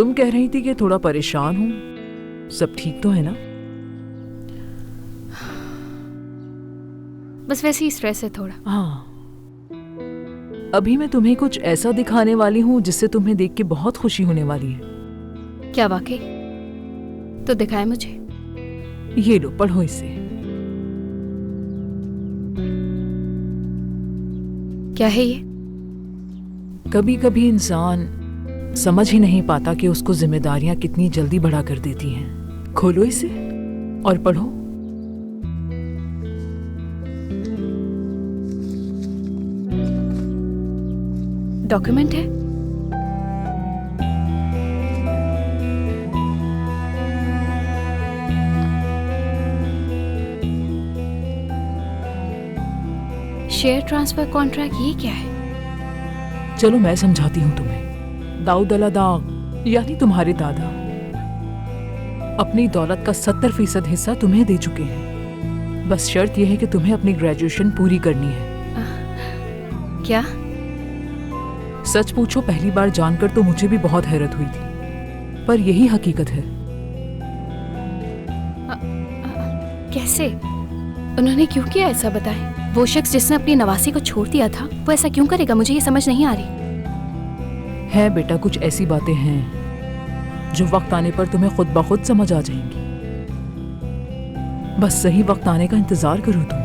तुम कह रही थी कि थोड़ा परेशान हूं, सब ठीक तो है ना? बस वैसे ही स्ट्रेस है थोड़ा। हाँ, अभी मैं तुम्हें कुछ ऐसा दिखाने वाली हूँ जिससे तुम्हें देख के बहुत खुशी होने वाली है। क्या वाकई? तो दिखाए मुझे। ये लो, पढ़ो इसे। क्या है ये? कभी कभी इंसान समझ ही नहीं पाता कि उसको जिम्मेदारियां कितनी जल्दी बड़ा कर देती हैं। खोलो इसे और पढ़ो। डॉक्यूमेंट है? शेयर ट्रांसफर कॉन्ट्रैक्ट, ये क्या है? चलो मैं समझाती हूँ तुम्हें। दाऊद अल-दाग यानी तुम्हारे दादा अपनी दौलत का 70% हिस्सा तुम्हें दे चुके हैं। बस शर्त यह है कि तुम्हें अपनी ग्रेजुएशन पूरी करनी है। क्या? सच पूछो, पहली बार जानकर तो मुझे भी बहुत हैरत हुई थी, पर यही हकीकत है। कैसे? उन्होंने क्यों किया ऐसा, बताएं। वो शख्स जिसने अपनी नवासी को छोड़ दिया था, वो ऐसा क्यों करेगा? मुझे ये समझ नहीं आ रही। है बेटा, कुछ ऐसी बातें हैं जो वक्त आने पर तुम्हें खुद ब खुद समझ आ जाएंगी। बस सही वक्त आने का इंतजार करो तुम।